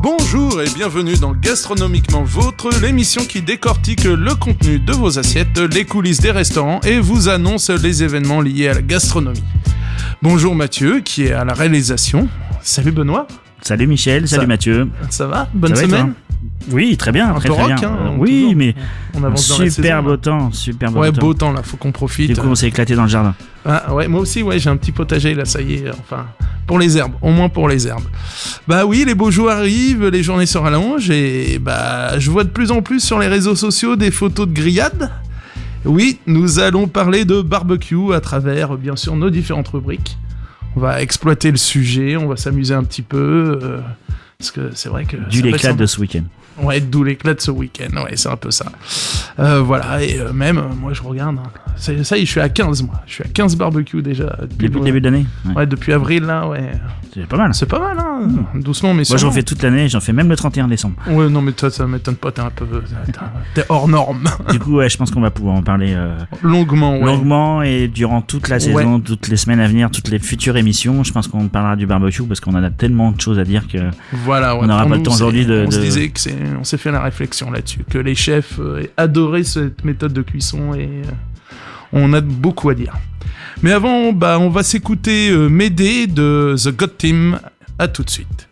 Bonjour et bienvenue dans Gastronomiquement Vôtre, l'émission qui décortique le contenu de vos assiettes, les coulisses des restaurants et vous annonce les événements liés à la gastronomie. Bonjour Mathieu qui est à la réalisation. Salut Benoît. Salut Michel, salut Mathieu. Ça va ? Bonne semaine ? Oui, très bien, très rock, bien. Oui, toujours. Mais on avance dans la super saison, beau temps, super beau ouais, temps. beau temps là, faut qu'on profite. Du coup, on s'est éclaté dans le jardin. Ah ouais, moi aussi, ouais, j'ai un petit potager là, ça y est, enfin, pour les herbes, au moins pour les herbes. Bah oui, les beaux jours arrivent, les journées se rallongent et bah je vois de plus en plus sur les réseaux sociaux des photos de grillades. Oui, nous allons parler de barbecue à travers, bien sûr, nos différentes rubriques. On va exploiter le sujet, on va s'amuser un petit peu, parce que c'est vrai que... Du l'éclat de ce week-end. Ouais, d'où l'éclat de ce week-end, ouais, c'est un peu ça. Voilà, et même, moi je regarde, hein, ça y est, je suis à 15, moi. Je suis à 15 barbecues déjà. Depuis le début de l'année. Ouais, depuis avril, là, ouais. C'est pas mal. C'est pas mal, hein. Doucement, mais moi j'en fais toute l'année, j'en fais même le 31 décembre. Ouais, non, mais toi, ça m'étonne pas, t'es un peu... T'es hors norme. Du coup, ouais, je pense qu'on va pouvoir en parler longuement, ouais. Longuement, et durant toute la saison, ouais. Toutes les semaines à venir, toutes les futures émissions, je pense qu'on parlera du barbecue, parce qu'on en a tellement de choses à dire que... Voilà, ouais. On n'aura pas le temps aujourd'hui de... On se disait que on s'est fait la réflexion là-dessus, que les chefs adoraient cette méthode de cuisson et on a beaucoup à dire. Mais avant, bah, on va s'écouter Médée de The God Team. À tout de suite.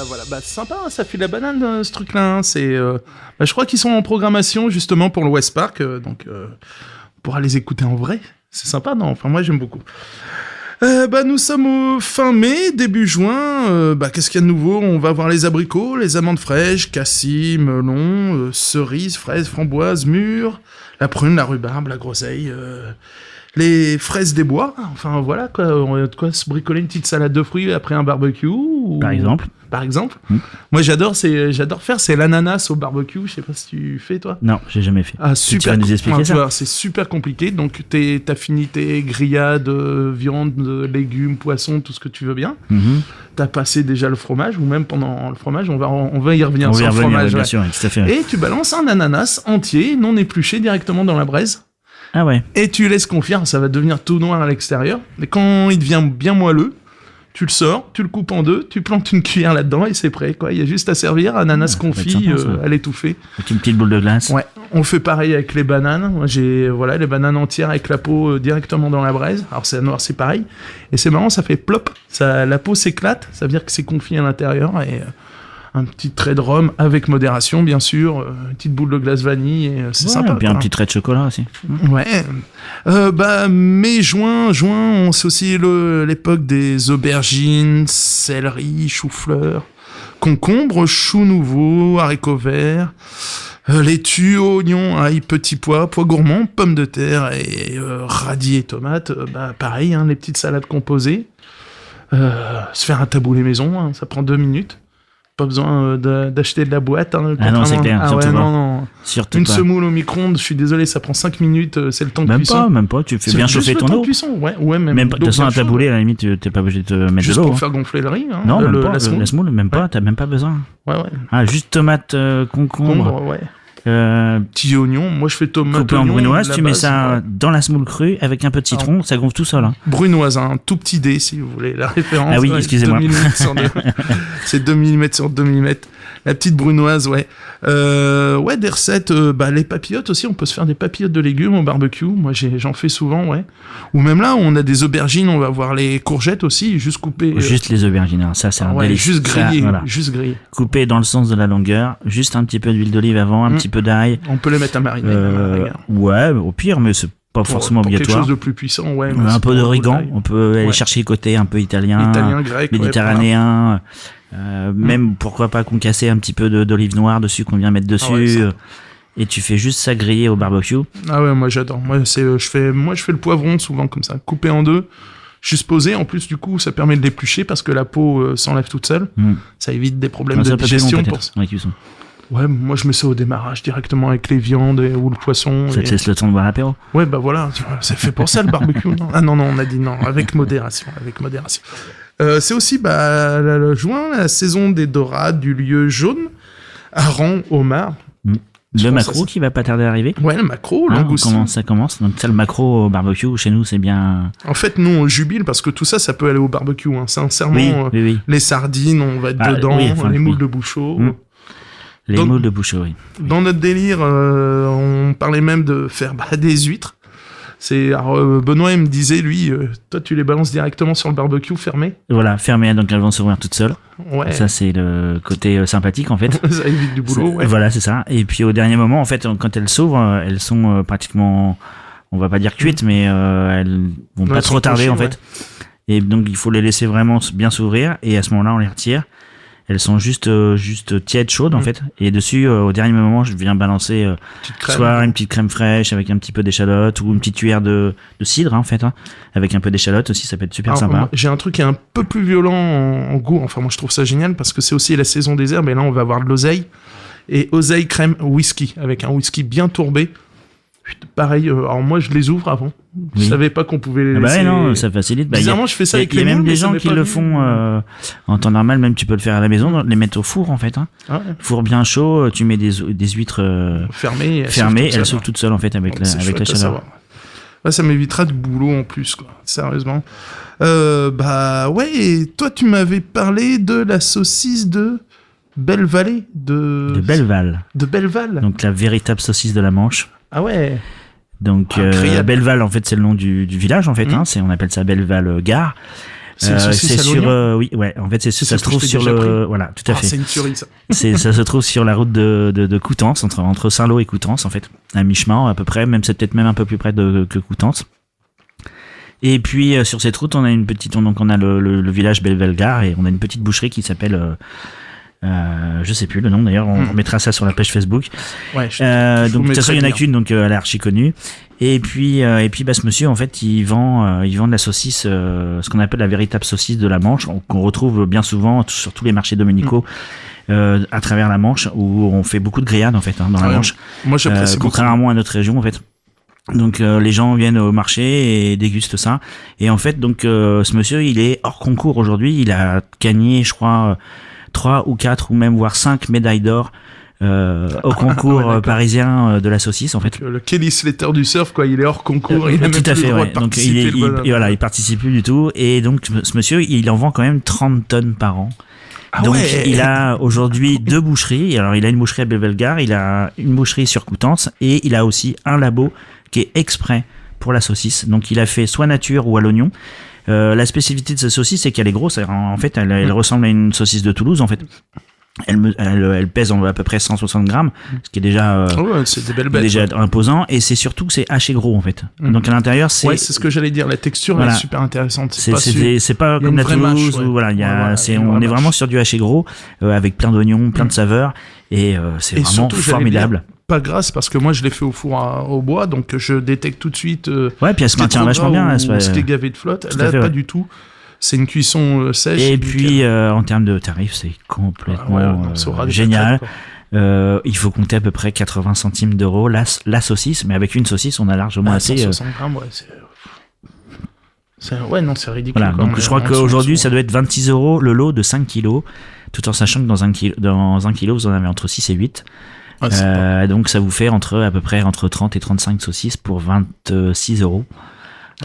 voilà, bah c'est sympa, ça fait de la banane ce truc-là. Hein. C'est, je crois qu'ils sont en programmation justement pour le West Park, donc on pourra les écouter en vrai. C'est sympa, non? Enfin, moi j'aime beaucoup. Nous sommes au fin mai, début juin. Qu'est-ce qu'il y a de nouveau? On va voir les abricots, les amandes fraîches, cassis, melons, cerises, fraises, framboises, mûres, la prune, la rhubarbe, la groseille, les fraises des bois. Enfin voilà quoi, on va de quoi se bricoler une petite salade de fruits après un barbecue. Par exemple. Moi j'adore faire c'est l'ananas au barbecue. Je sais pas si tu fais toi. Non, j'ai jamais fait. Ah super. Tu vas nous expliquer ça. C'est super compliqué. Donc t'as fini tes grillades, viande, légumes, poissons, tout ce que tu veux bien. T'as passé déjà le fromage ou même pendant le fromage, on va y revenir sur le fromage. Bien sûr, tout à fait. Et tu balances un ananas entier, non épluché, directement dans la braise. Ah ouais. Et tu laisses confire, ça va devenir tout noir à l'extérieur. Et quand il devient bien moelleux, tu le sors, tu le coupes en deux, tu plantes une cuillère là-dedans et c'est prêt, quoi. Il y a juste à servir, ananas confit, à l'étouffer. Avec une petite boule de glace. Ouais. On fait pareil avec les bananes. Moi, j'ai, les bananes entières avec la peau directement dans la braise. Alors, c'est noir, c'est pareil. Et c'est marrant, ça fait plop. La peau s'éclate. Ça veut dire que c'est confit à l'intérieur et, un petit trait de rhum avec modération, bien sûr, une petite boule de glace vanille, et c'est sympa. Et puis un petit trait de chocolat aussi. Ouais. Mai, juin, c'est aussi l'époque des aubergines, céleri, chou-fleur, concombre, choux nouveaux, haricots verts, laitue, oignons, ail, petits pois, pois gourmands, pommes de terre et radis et tomates. Pareil, hein, les petites salades composées. Se faire un taboulé maison, hein, ça prend 2 minutes. Pas besoin d'acheter de la boîte. Hein, non, c'est clair. Ah ouais, non. Surtout une pas. Semoule au micro-ondes, je suis désolé, ça prend 5 minutes, c'est le temps de cuisson. Même pas, tu fais bien chauffer ton eau. Ouais, même de toute façon, un taboulé, à la limite, t'es pas obligé de te mettre juste de l'eau. Juste pour faire gonfler le riz. Hein, non, même pas, la semoule, même pas, t'as même pas besoin. Ouais. Ah, juste tomate, concombre. Ouais. Petit oignon, moi je fais tomate coupé en brunoise, tu mets ça dans la semoule crue avec un peu de citron, ça gonfle tout seul. Hein. Brunoise, un tout petit dé si vous voulez la référence. Ah oui, excusez-moi. C'est 2 mm sur 2 mm. La petite brunoise, ouais. Des recettes, les papillotes aussi, on peut se faire des papillotes de légumes au barbecue. Moi j'en fais souvent, ouais. Ou même là, on a des aubergines, on va voir les courgettes aussi, juste coupées. Juste les aubergines, hein. Ça c'est un délice. Juste grillé, voilà. Juste grillé. Coupé dans le sens de la longueur, juste un petit peu d'huile d'olive avant, un petit peu d'ail. On peut les mettre à mariner. Ouais, au pire, mais c'est pas forcément obligatoire. Quelque chose de plus puissant, ouais. Un peu d'origan, on peut aller chercher le côté un peu italien, grec, méditerranéen. Même pourquoi pas concasser un petit peu d'olive noire dessus qu'on vient mettre dessus. Et tu fais juste ça griller au barbecue. Ah ouais, moi j'adore. Moi je fais le poivron souvent comme ça, coupé en deux. Juste posé, en plus du coup ça permet de l'éplucher parce que la peau s'enlève toute seule. Ça évite des problèmes de digestion. Ouais, moi je mets ça au démarrage directement avec les viandes ou le poisson. Ça te laisse le temps de boire l'apéro. Ouais, voilà, c'est fait pour ça le barbecue. Non ah non, on a dit non, avec modération. C'est aussi le juin, la saison des dorades, du lieu jaune, hareng, homard. Le maquereau qui va pas tarder à arriver. Ouais, le maquereau, langoustine. Ça commence. Donc ça, le maquereau au barbecue, chez nous, c'est bien... En fait, nous, on jubile parce que tout ça, ça peut aller au barbecue. Hein. Sincèrement, oui. Les sardines, on va être dedans, les moules de bouchot. Les moules de bouchot, oui. Dans notre délire, on parlait même de faire des huîtres. Benoît, il me disait, lui, toi, tu les balances directement sur le barbecue fermé. Voilà, fermé, donc elles vont s'ouvrir toutes seules. Ouais. Ça, c'est le côté sympathique, en fait. Ça évite du boulot, ouais. Voilà, c'est ça. Et puis, au dernier moment, en fait, quand elles s'ouvrent, elles sont pratiquement, on va pas dire cuites, mais elles vont pas trop tarder, en fait. Et donc, il faut les laisser vraiment bien s'ouvrir. Et à ce moment-là, on les retire. Elles sont juste tièdes, chaudes en fait. Et dessus, au dernier moment, je viens balancer soit une petite crème fraîche avec un petit peu d'échalote ou une petite cuillère de cidre en fait, avec un peu d'échalote aussi, ça peut être super sympa. J'ai un truc qui est un peu plus violent en goût. Enfin, moi je trouve ça génial parce que c'est aussi la saison des herbes et là on va avoir de l'oseille et oseille crème whisky avec un whisky bien tourbé. Pareil, alors moi je les ouvre avant. Je savais pas qu'on pouvait les laisser. Non, ça facilite. Bizarrement, je fais ça avec les moules. Il y a même des gens qui le font en temps normal, même tu peux le faire à la maison, les mettre au four en fait. Hein. Four bien chaud, tu mets des huîtres fermées, elles s'ouvrent toutes seules en fait avec la chaleur. Ouais, ça m'évitera de boulot en plus, quoi. Sérieusement. Et toi tu m'avais parlé de la saucisse de Belle-Vallée de Belleval. De Belleval. Donc la véritable saucisse de la Manche. Ah ouais. Donc Belleval en fait c'est le nom du village en fait, on appelle ça Belleval Gare. C'est le saucisse à l'oignon. Oui, ouais. En fait, ça se trouve je t'ai sur déjà pris. voilà, tout à fait. C'est une tuerie, ça. Ça se trouve sur la route de Coutances, entre Saint-Lô et Coutances, en fait, à mi-chemin à peu près. Même c'est peut-être même un peu plus près que Coutances. Et puis sur cette route, on a donc on a le village Bellevelgar et on a une petite boucherie qui s'appelle je sais plus le nom d'ailleurs, on mettra ça sur la page Facebook. Ouais, donc de toute façon il y en a qu'une, donc elle est archi connue. Et puis ce monsieur en fait il vend de la saucisse, ce qu'on appelle la véritable saucisse de la Manche, qu'on retrouve bien souvent sur tous les marchés dominicaux. À travers la Manche, où on fait beaucoup de grillades en fait dans la Manche. Moi j'apprécie contrairement à notre région en fait. Donc les gens viennent au marché et dégustent ça. Et en fait donc ce monsieur il est hors concours aujourd'hui. Il a gagné je crois 3 ou 4 ou même voire 5 médailles d'or au concours parisien de la saucisse en fait. Le Kelly Slater du surf quoi, il est hors concours. Il a tout à fait. Ouais. Donc il participe plus du tout. Et donc ce monsieur il en vend quand même 30 tonnes par an. Donc il a aujourd'hui 2 boucheries. Alors il a une boucherie à Bellevelgar, il a une boucherie sur Coutances et il a aussi un labo qui est exprès pour la saucisse. Donc il a fait soit nature ou à l'oignon. La spécificité de sa saucisse c'est qu'elle est grosse. En fait elle ressemble à une saucisse de Toulouse en fait. Elle pèse à peu près 160 grammes, ce qui est déjà, c'est des belles bêtes, déjà imposant, et c'est surtout que c'est haché gros en fait. Donc à l'intérieur, c'est ce que j'allais dire, la texture est super intéressante. C'est pas comme la Toulouse où on est vraiment sur du haché gros avec plein d'oignons, plein de saveurs, et c'est vraiment surtout, formidable. Pas grasse parce que moi je l'ai fait au four au bois, donc je détecte tout de suite. Ouais, puis elle se maintient vachement bien. C'était gavé de flotte. Là, pas du tout. C'est une cuisson sèche. Et puis, en termes de tarifs, c'est complètement génial. Il faut compter à peu près 80 centimes d'euros la saucisse, mais avec une saucisse, on a largement assez. 160 grammes, c'est ridicule. Voilà, donc je crois qu'aujourd'hui, ça doit être 26 euros le lot de 5 kilos, tout en sachant que dans un kilo, vous en avez entre 6 et 8. Donc ça vous fait à peu près entre 30 et 35 saucisses pour 26 euros.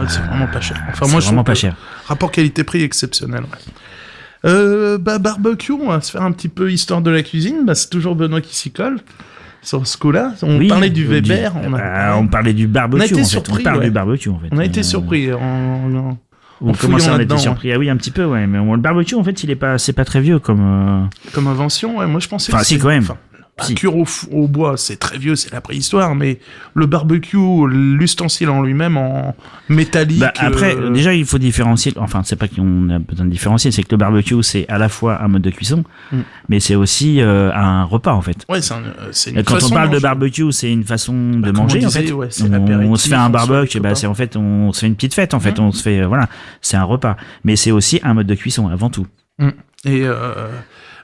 C'est vraiment pas cher. Enfin, moi, je trouve pas cher. Rapport qualité-prix exceptionnel. Barbecue, on va se faire un petit peu histoire de la cuisine. C'est toujours Benoît qui s'y colle sur ce coup-là. On parlait du Weber. On parlait du barbecue. On a été surpris. On parle du barbecue en fait. On a été surpris. Comment ça, on a été surpris? Ah oui, un petit peu, ouais. Mais le barbecue, en fait, c'est pas très vieux comme invention. Ouais. Moi, je pensais. Enfin, si quand même. La cure au bois, c'est très vieux, c'est la préhistoire, mais le barbecue, l'ustensile en lui-même, en métallique... Après, déjà, il faut différencier... Enfin, c'est pas qu'on a besoin de différencier, c'est que le barbecue, c'est à la fois un mode de cuisson, mais c'est aussi un repas, en fait. Ouais, c'est une Quand on parle de barbecue, c'est une façon de manger, en fait. Ouais, on se fait un barbecue, c'est en fait, on se fait une petite fête, en fait. On se fait... Voilà, c'est un repas. Mais c'est aussi un mode de cuisson, avant tout. Et...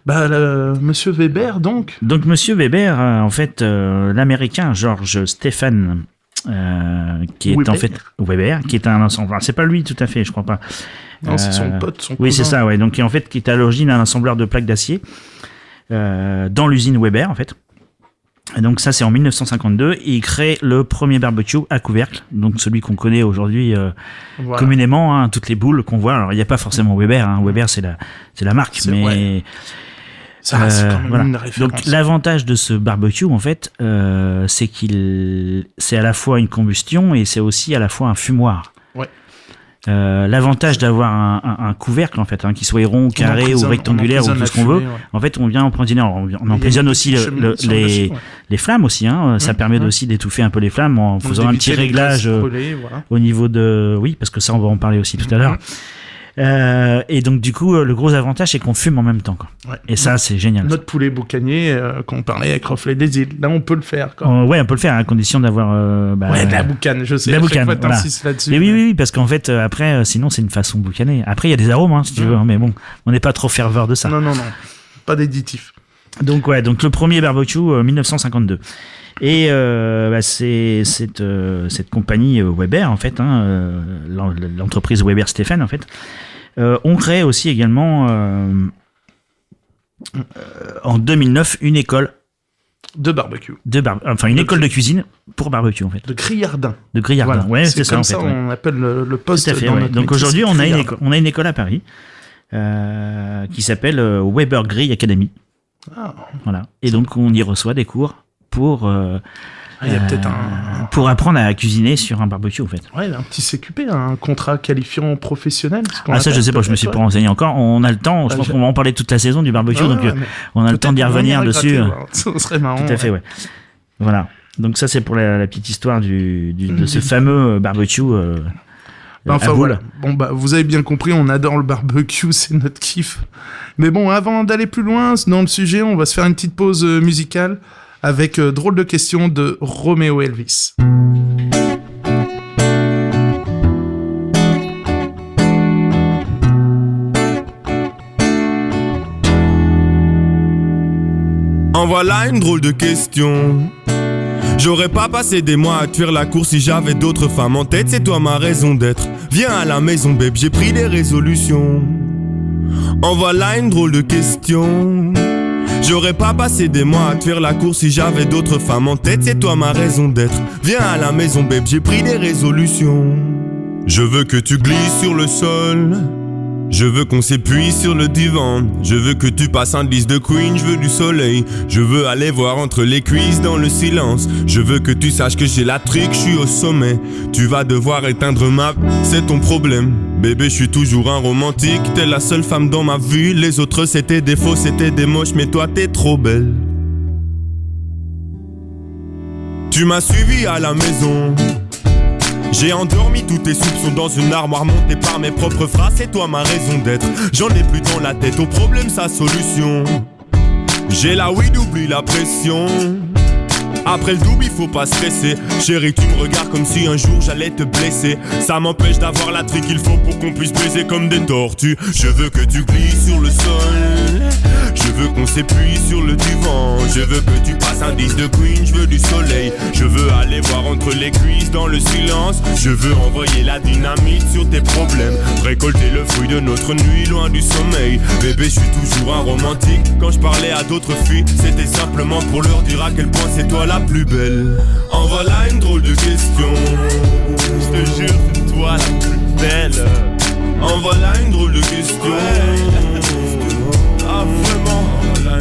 Monsieur Weber, donc Monsieur Weber, en fait, l'américain George Stephan, qui est Weber. En fait Weber, qui est un assembleur. C'est pas lui tout à fait, je crois pas. Non, c'est son pote, son cousin. Oui, c'est ça, ouais. Donc, en fait, qui est à l'origine d'un assembleur de plaques d'acier dans l'usine Weber, en fait. Et donc ça, c'est en 1952. Et il crée le premier barbecue à couvercle, donc celui qu'on connaît aujourd'hui communément, toutes les boules qu'on voit. Alors, il n'y a pas forcément Weber. Weber, c'est la marque, mais... Ouais. Ça reste quand même une référence. Donc l'avantage de ce barbecue en fait, c'est à la fois une combustion et c'est aussi à la fois un fumoir. Ouais. L'avantage d'avoir un couvercle en fait, qui soit rond, carré ou rectangulaire ou tout ce qu'on veut. En fait, on vient empoisonner. On emprisonne aussi les flammes aussi. Ça permet aussi d'étouffer un peu les flammes en faisant un petit réglage au niveau de. Oui, parce que ça, on va en parler aussi tout à l'heure. Et donc du coup le gros avantage c'est qu'on fume en même temps quoi. Ouais. Et ça c'est génial. Notre poulet boucanier qu'on parlait avec Reflet des îles, là on peut le faire quoi. Ouais, on peut le faire à condition d'avoir de la boucane, je sais. De la boucane, voilà. Là-dessus, mais oui parce qu'en fait après sinon c'est une façon boucanée. Après il y a des arômes si tu veux, mais bon, on n'est pas trop ferveur de ça. Non, pas d'additif. Donc le premier barbecue 1952. Et c'est cette compagnie Weber en fait, l'entreprise Weber Stephan en fait, on crée aussi également en 2009 une école de barbecue, une école de cuisine pour barbecue en fait. De Grillardin. Voilà. Ouais, c'est ça en fait. On appelle le poste. Tout à fait. Dans notre donc aujourd'hui on a une école à Paris qui s'appelle Weber Grill Academy. Voilà. Et donc on y reçoit des cours pour Il y a peut-être un... Pour apprendre à cuisiner sur un barbecue, en fait. Ouais, un petit CQP, un contrat qualifiant professionnel. Ça, je sais pas, je me suis pas renseigné encore. On a le temps, je pense qu'on va en parler toute la saison du barbecue, donc on a le temps d'y revenir dessus. Ça serait marrant. Tout à fait, ouais. Voilà. Donc ça, c'est pour la petite histoire de ce fameux barbecue. Voilà. Bon, vous avez bien compris, on adore le barbecue, c'est notre kiff. Mais bon, avant d'aller plus loin dans le sujet, on va se faire une petite pause musicale avec Drôle de question de Romeo Elvis. En voilà une drôle de question. J'aurais pas passé des mois à tuer la course si j'avais d'autres femmes en tête, c'est toi ma raison d'être. Viens à la maison babe, j'ai pris des résolutions. En voilà une drôle de question. J'aurais pas passé des mois à tuer la course si j'avais d'autres femmes en tête, c'est toi ma raison d'être. Viens à la maison babe, j'ai pris des résolutions. Je veux que tu glisses sur le sol. Je veux qu'on s'épuise sur le divan. Je veux que tu passes un disque de Queen. Je veux du soleil. Je veux aller voir entre les cuisses dans le silence. Je veux que tu saches que j'ai la trique, je suis au sommet. Tu vas devoir éteindre c'est ton problème. Bébé, je suis toujours un romantique. T'es la seule femme dans ma vie. Les autres c'était des faux, c'était des moches. Mais toi t'es trop belle. Tu m'as suivi à la maison. J'ai endormi tous tes soupçons dans une armoire montée par mes propres phrases. C'est toi ma raison d'être. J'en ai plus dans la tête, au problème sa solution. J'ai la weed, oublie la pression. Après le double, il faut pas stresser. Chérie, tu me regardes comme si un jour j'allais te blesser. Ça m'empêche d'avoir la trique qu'il faut pour qu'on puisse baiser comme des tortues. Je veux que tu glisses sur le sol. Je veux qu'on s'épuise sur le divan. Je veux que tu passes un disque de Queen. Je veux du soleil. Je veux aller voir entre les cuisses dans le silence. Je veux envoyer la dynamite sur tes problèmes. Récolter le fruit de notre nuit loin du sommeil. Bébé, je suis toujours un romantique. Quand je parlais à d'autres filles, c'était simplement pour leur dire à quel point c'est toi la plus belle. En voilà une drôle de question. Je te jure, c'est toi la plus belle. En voilà une drôle de question. Ah vraiment,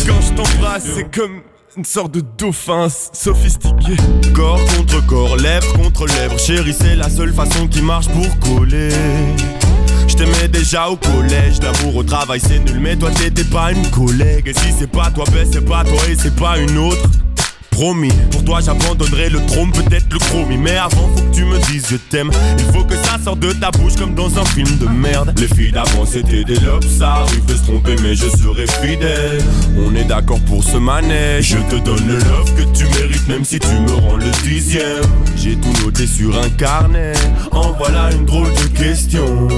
quand je t'embrasse, c'est comme une sorte de dauphin sophistiqué. Corps contre corps, lèvre contre lèvre. Chérie, c'est la seule façon qui marche pour coller. Je t'aimais déjà au collège, l'amour au travail c'est nul. Mais toi t'étais pas une collègue. Et si c'est pas toi, ben c'est pas toi et c'est pas une autre. Promis, pour toi j'abandonnerai le trône, peut-être le chromie. Mais avant faut que tu me dises je t'aime. Il faut que ça sorte de ta bouche comme dans un film de merde. Les filles d'avant c'était des lobes, ça arrive de se tromper mais je serai fidèle. On est d'accord pour ce manège. Je te donne le love que tu mérites même si tu me rends le 10e. J'ai tout noté sur un carnet. En voilà une drôle de question.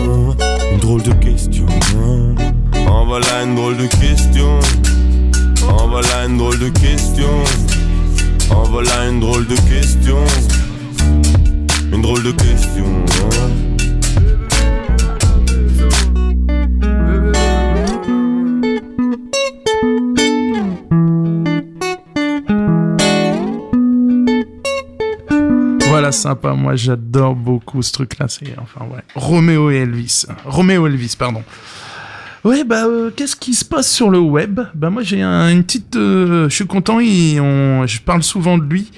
Une drôle de question. En voilà une drôle de question. En voilà une drôle de question. En voilà une drôle de question. Une drôle de question. Voilà, sympa. Moi, j'adore beaucoup ce truc-là. Roméo Elvis, pardon. Ouais, qu'est-ce qui se passe sur le web ? Moi, j'ai une petite... je suis content, je parle souvent de lui.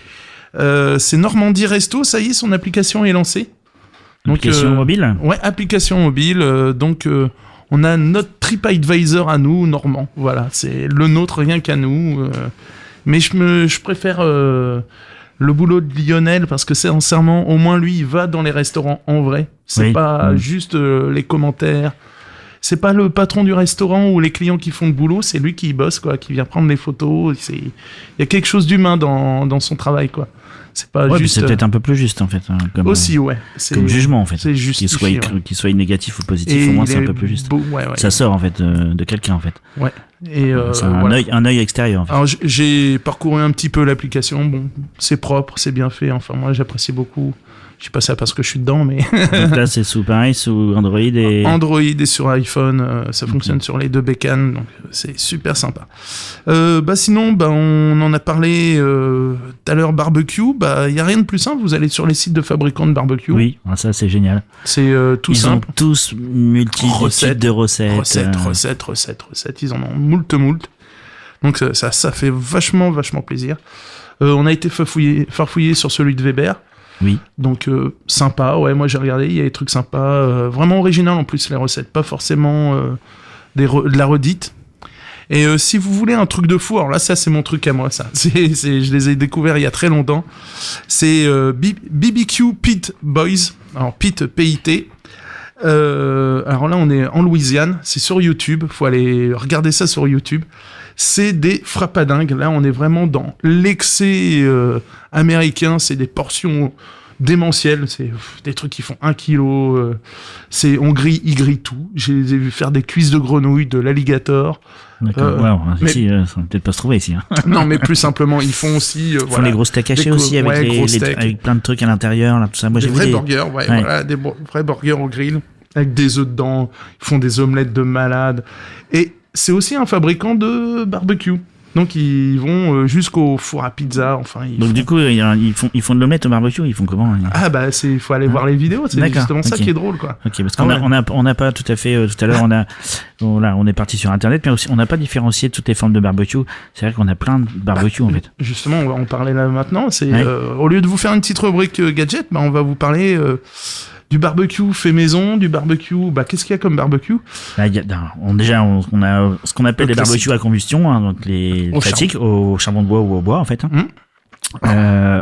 C'est Normandie Resto, ça y est, son application est lancée. Application mobile ? Ouais, application mobile. On a notre TripAdvisor à nous, Normand. Voilà, c'est le nôtre, rien qu'à nous. Mais je préfère le boulot de Lionel, parce que sincèrement, au moins, lui, il va dans les restaurants en vrai. C'est pas juste les commentaires. C'est pas le patron du restaurant ou les clients qui font le boulot, c'est lui qui bosse, quoi, qui vient prendre les photos. Il y a quelque chose d'humain dans son travail, quoi. C'est pas juste. C'est peut-être un peu plus juste, en fait. Aussi, ouais. Comme jugement, en fait. C'est justifié, qu'il soit négatif ou positif, au moins c'est un peu plus juste. Ça sort, en fait, de quelqu'un, en fait. Ouais. Et c'est un œil extérieur, en fait. Alors, j'ai parcouru un petit peu l'application. Bon, c'est propre, c'est bien fait. Enfin, moi, j'apprécie beaucoup. Je sais pas ça parce que je suis dedans, mais... Donc là, c'est sous Android et... Android et sur iPhone, ça fonctionne sur les deux bécanes, donc c'est super sympa. Sinon, on en a parlé tout à l'heure, barbecue. Il y a rien de plus simple, vous allez sur les sites de fabricants de barbecue. Oui, ça c'est génial. C'est tout simple. Ils ont tous types de recettes. Recettes, ils en ont moult. Donc ça fait vachement plaisir. On a été farfouillé sur celui de Weber. Oui. Donc sympa, ouais, moi j'ai regardé, il y a des trucs sympas, vraiment original en plus les recettes, pas forcément de la redite. Et si vous voulez un truc de fou, alors là ça c'est mon truc à moi, ça, je les ai découverts il y a très longtemps, c'est BBQ Pit Boys, alors Pit P-I-T. Alors là on est en Louisiane, c'est sur YouTube, faut aller regarder ça sur YouTube. C'est des frappadingues. Là, on est vraiment dans l'excès américain. C'est des portions démentielles. C'est des trucs qui font 1 kilo. Ils grillent tout. Je les ai vus faire des cuisses de grenouille, de l'alligator. D'accord. Ici, ça va peut-être pas se trouver ici. Hein. Non, mais plus simplement, ils font aussi. Ils font les gros steaks hachés aussi avec plein de trucs à l'intérieur. Là, tout ça. Moi, des vrais burgers, voilà, des vrais burgers au grill avec des œufs dedans. Ils font des omelettes de malade. Et c'est aussi un fabricant de barbecue. Donc ils vont jusqu'au four à pizza. Enfin, du coup, ils font de l'omelette au barbecue. Ils font comment? Ah bah il faut aller voir les vidéos. C'est justement ça qui est drôle, quoi. Ok, parce qu'on a pas tout à fait tout à l'heure. On est parti sur Internet, mais aussi on n'a pas différencié toutes les formes de barbecue. C'est vrai qu'on a plein de barbecue en fait. Justement, on va en parler là maintenant. C'est au lieu de vous faire une petite rubrique gadget, on va vous parler. Du barbecue fait maison, du barbecue... qu'est-ce qu'il y a comme barbecue? On a ce qu'on appelle les barbecues à combustion, hein, donc les classiques, au charbon de bois ou au bois, en fait.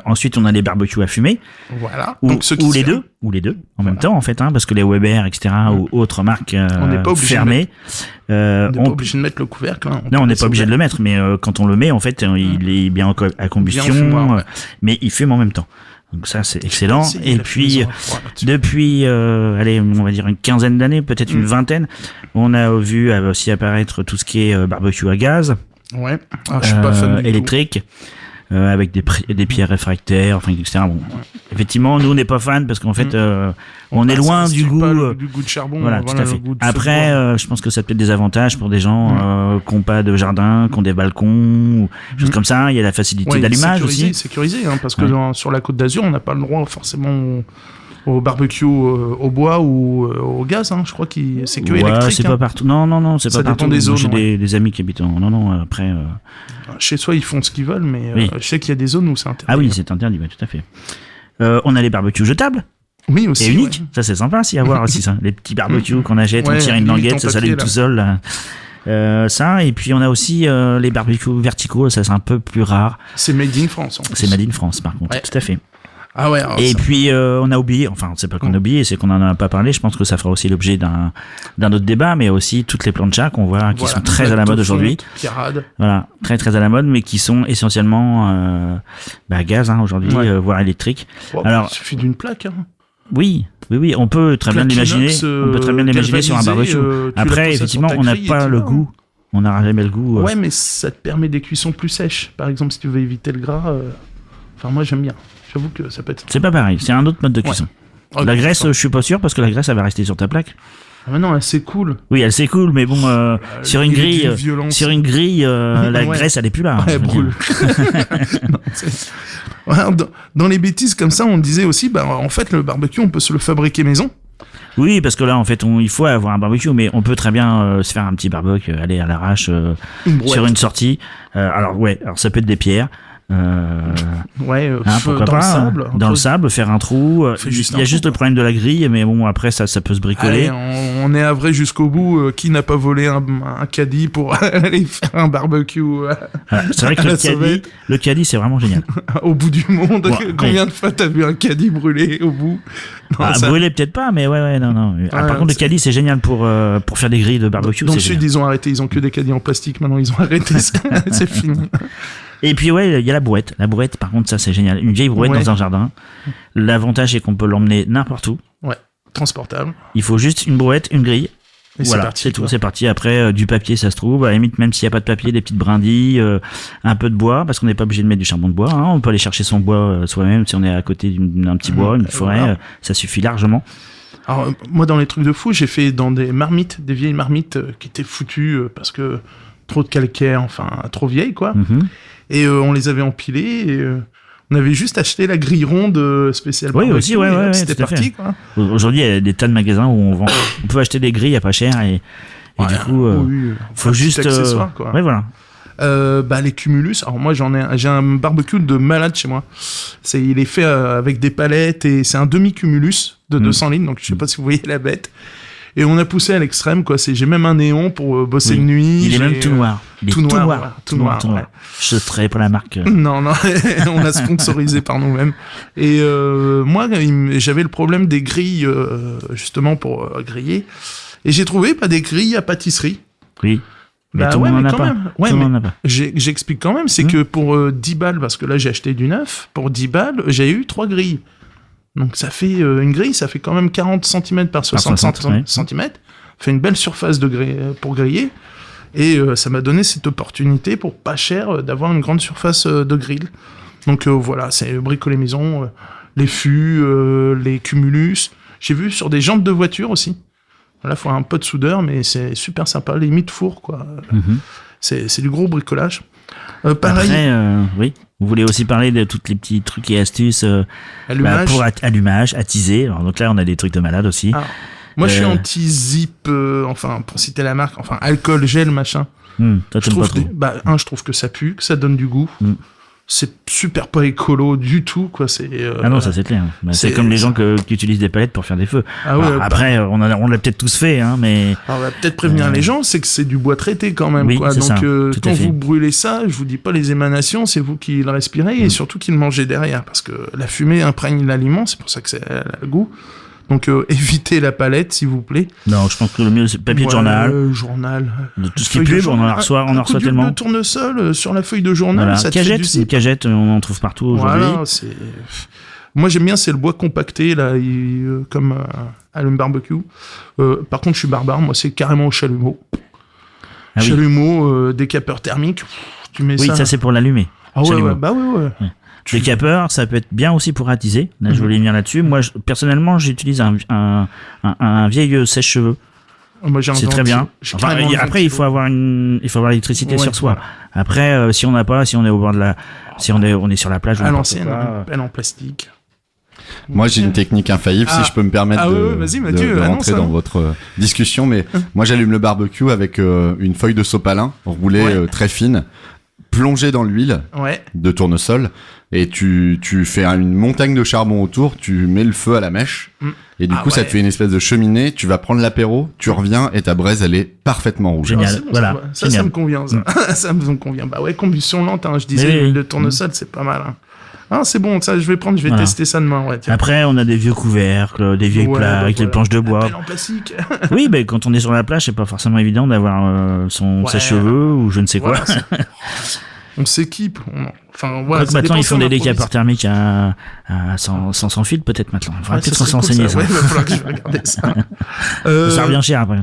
Ensuite, on a les barbecues à fumer. Voilà. Ou les deux, en même temps, en fait, hein, parce que les Weber, etc., ou autres marques fermées... on n'est pas obligé de mettre le couvercle. Hein, non, on n'est pas obligé de le mettre, mais quand on le met, en fait, il est bien à combustion, mais il fume en même temps. Donc ça, c'est excellent. Et puis, depuis, on va dire une quinzaine d'années, peut-être une vingtaine, on a vu aussi apparaître tout ce qui est barbecue à gaz. Ouais. Je suis pas fan électrique. Avec des pierres réfractaires, enfin, etc. Bon. Effectivement, nous, on n'est pas fan parce qu'en fait, on est loin du goût de charbon. Voilà, tout à fait. Après, je pense que ça a peut-être des avantages pour des gens qui n'ont pas de jardin, qui ont des balcons, ou choses comme ça. Il y a la facilité d'allumage aussi. Sécurisé, hein, parce que sur la Côte d'Azur, on n'a pas le droit forcément au barbecue au bois ou au gaz, hein. Je crois que c'est que électrique. C'est pas partout. Non, c'est pas partout. Des zones, j'ai des amis qui habitent après. Chez soi, ils font ce qu'ils veulent, mais je sais qu'il y a des zones où c'est interdit. Ah oui, c'est interdit, tout à fait. On a les barbecues jetables. Oui, aussi. Et uniques. Ça, c'est sympa aussi à voir aussi, ça. Les petits barbecues qu'on achète, on tire une languette, ça s'allume tout seul. Ça, et puis on a aussi les barbecues verticaux, ça c'est un peu plus rare. C'est made in France. C'est made in France, par contre, tout à fait. Ah ouais. Et puis on a oublié, enfin c'est pas qu'on a oublié, c'est qu'on en a pas parlé. Je pense que ça fera aussi l'objet d'un autre débat, mais aussi toutes les planchas qu'on voit qui sont très à la mode aujourd'hui. Voilà, très très à la mode, mais qui sont essentiellement gaz aujourd'hui, voire électriques. Alors, il suffit d'une plaque. Hein. Oui, on peut très bien l'imaginer. On peut très bien l'imaginer sur un barbecue. Après, effectivement, on n'a pas le goût. On n'aura jamais le goût. Ouais, mais ça te permet des cuissons plus sèches. Par exemple, si tu veux éviter le gras. Enfin, moi j'aime bien. J'avoue que ça peut être... C'est pas pareil, c'est un autre mode de cuisson. Okay, la graisse, je suis pas sûr, parce que la graisse, elle va rester sur ta plaque. Ah mais non, elle s'écoule. Oui, elle s'écoule, mais bon, sur une grille, la graisse, elle est plus là. Ouais, elle brûle. Non, dans les bêtises comme ça, on disait aussi, en fait, le barbecue, on peut se le fabriquer maison. Oui, parce que là, en fait, il faut avoir un barbecue, mais on peut très bien se faire un petit barbecue, aller à l'arrache sur une sortie. Alors ça peut être des pierres. Pourquoi pas, dans le sable, faire un trou. Il y a juste le problème de la grille, mais bon, après ça peut se bricoler. Allez, on est avré jusqu'au bout. Qui n'a pas volé un caddie pour aller faire un barbecue c'est vrai que le caddie, c'est vraiment génial. Au bout du monde, combien de fois t'as vu un caddie brûler au bout? Brûler peut-être pas, mais non. Par contre, le caddie, c'est génial pour faire des grilles de barbecue. Dans le sud, ils ont arrêté. Ils ont que des caddies en plastique. Maintenant, ils ont arrêté. C'est fini. Et puis il y a la brouette. La brouette, par contre, ça c'est génial. Une vieille brouette dans un jardin. L'avantage est qu'on peut l'emmener n'importe où. Ouais, transportable. Il faut juste une brouette, une grille. Et voilà, c'est tout. C'est parti. Après, du papier, ça se trouve. À la limite, même s'il n'y a pas de papier, des petites brindilles, un peu de bois, parce qu'on n'est pas obligé de mettre du charbon de bois. Hein. On peut aller chercher son bois soi-même si on est à côté d'un petit bois, une forêt. Ça suffit largement. Alors, moi, dans les trucs de fou, j'ai fait dans des vieilles marmites qui étaient foutues parce que trop de calcaire, enfin, trop vieilles, quoi. Mm-hmm. Et on les avait empilés et on avait juste acheté la grille ronde spéciale. Oui, aussi, c'était parti, quoi. Aujourd'hui, il y a des tas de magasins où on peut acheter des grilles à pas cher et du coup, faut juste. accessoire, quoi. Ouais, voilà. Les cumulus. Alors moi j'ai un barbecue de malade chez moi. Il est fait avec des palettes et c'est un demi-cumulus de 200 litres, donc je sais pas si vous voyez la bête. Et on a poussé à l'extrême, quoi. J'ai même un néon pour bosser de nuit. Il est même tout noir. Tout noir. Je travaille pour la marque. Non, on a sponsorisé par nous-mêmes. Et moi, j'avais le problème des grilles, justement, pour griller. Et j'ai trouvé des grilles à pâtisserie. Oui. Mais tout le monde n'en a pas. Ouais, mais j'explique quand même, c'est que pour 10 balles, parce que là j'ai acheté du neuf, pour 10 balles, j'ai eu 3 grilles. Donc ça fait une grille, ça fait quand même 40 cm par 60 cm. Ça fait une belle surface pour griller. Et ça m'a donné cette opportunité pour pas cher d'avoir une grande surface de grill. Donc voilà, c'est bricoler maison, les fûts, les cumulus. J'ai vu sur des jantes de voiture aussi. Là, il faut un peu de soudeur, mais c'est super sympa, limite four, quoi. C'est du gros bricolage. Pareil. Après, oui. Vous voulez aussi parler de tous les petits trucs et astuces allumage. Pour allumage, attiser. Alors, donc là, on a des trucs de malade aussi. Ah. Moi, je suis anti-zip, pour citer la marque, alcool, gel, machin. Toi, t'aimes pas trop. Je trouve que ça pue, que ça donne du goûh. C'est super pas écolo du tout, quoi. Ah non, ça c'est clair. C'est comme les gens qui utilisent des palettes pour faire des feux. Ah ouais, après, on l'a peut-être tous fait, hein, mais. Alors, on va peut-être prévenir les gens, c'est que c'est du bois traité quand même, oui, quoi. Donc, quand vous brûlez ça, je vous dis pas les émanations, c'est vous qui le respirez et surtout qui le mangez derrière, parce que la fumée imprègne l'aliment, c'est pour ça que ça a le goût. Donc évitez la palette, s'il vous plaît. Non, je pense que le mieux c'est papier de journal. Journal. De tout ce qui est pub, on en reçoit tellement. De tournesol sur la feuille de journal, voilà. ça te fait du zip. Une cagette, on en trouve partout aujourd'hui. Voilà, moi j'aime bien, c'est le bois compacté là, comme allume barbecue. Par contre, je suis barbare, moi c'est carrément au chalumeau. Chalumeau, décapeur thermique. Tu mets ça. Oui, ça c'est pour l'allumer. Ah ouais, ouais. Décapeur, ça peut être bien aussi pour attiser. Là, je voulais venir là-dessus. Moi, personnellement, j'utilise un vieil sèche-cheveux. C'est très bien. Après, il faut avoir l'électricité sur soi. Après, si on n'a pas, si on est au bord on est sur la plage, à l'ancienne, pelle en plastique. Moi, j'ai une technique infaillible, si je peux me permettre de rentrer dans votre discussion. Mais moi, j'allume le barbecue avec une feuille de sopalin roulée très fine, plongée dans l'huile de tournesol. Et tu fais une montagne de charbon autour, tu mets le feu à la mèche, et du coup, ça te fait une espèce de cheminée, tu vas prendre l'apéro, tu reviens, et ta braise, elle est parfaitement rouge. Génial. Bon, voilà. Ça me convient, ça. Ça me convient. Bah ouais, combustion lente, je disais, l'huile de tournesol, c'est pas mal, Ah, c'est bon, ça, je vais tester ça demain, Après, on a des vieux couvercles, des vieilles plaques, des planches de bois. La pelle en plastique. Oui, mais quand on est sur la plage, c'est pas forcément évident d'avoir son sèche-cheveux ou je ne sais quoi. On s'équipe. Maintenant, ils font des décapeurs thermiques sans fil, peut-être maintenant. Il faudrait peut-être s'enseigner ça. Il va falloir que je regarde ça. Ça revient cher après.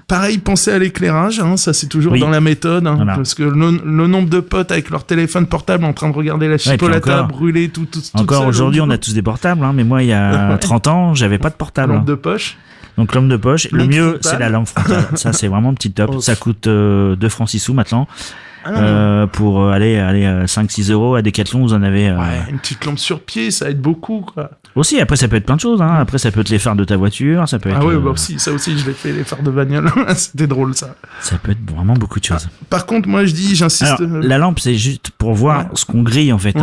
Pareil, pensez à l'éclairage, ça c'est toujours dans la méthode, parce que le nombre de potes avec leur téléphone portable en train de regarder la chipolata brûler tout encore aujourd'hui, on a tous des portables, mais moi il y a 30 ans, j'avais pas de portable. Lampe de poche. Donc lampe de poche. Le mieux, c'est la lampe frontale. Ça, c'est vraiment petit top. Ça coûte 2 francs 6 sous maintenant. Pour aller 5-6 euros à Decathlon, vous en avez une petite lampe sur pied, ça aide beaucoup, quoi. Aussi, après ça peut être plein de choses, Après ça peut être les phares de ta voiture, ça peut être aussi, ça aussi je l'ai fait, les phares de bagnole. C'était drôle, ça. Ça peut être vraiment beaucoup de choses. Par contre, moi j'insiste. Alors, la lampe, c'est juste pour voir ce qu'on grille, en fait.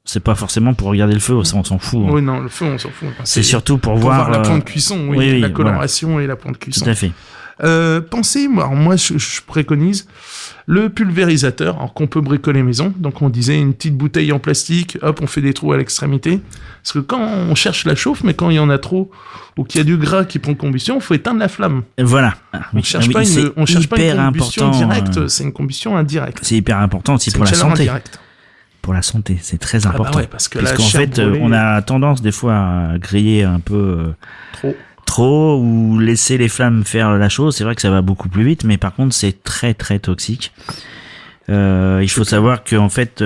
C'est pas forcément pour regarder le feu, ça on s'en fout. Oui, non, le feu on s'en fout. C'est surtout pour voir la plan de cuisson, la coloration et la plan de cuisson. Tout à fait. Pensez, moi je préconise le pulvérisateur, qu'on peut bricoler maison. Donc on disait une petite bouteille en plastique, hop, on fait des trous à l'extrémité. Parce que quand on cherche la chauffe, mais quand il y en a trop, ou qu'il y a du gras qui prend combustion, il faut éteindre la flamme. Voilà. On cherche pas une combustion directe, c'est une combustion indirecte. C'est hyper important aussi pour la santé. Indirecte. Pour la santé, c'est très important. Parce qu'en fait, on a tendance des fois à griller un peu trop ou laisser les flammes faire la chose. C'est vrai que ça va beaucoup plus vite, mais par contre c'est très très toxique. Il faut savoir que en fait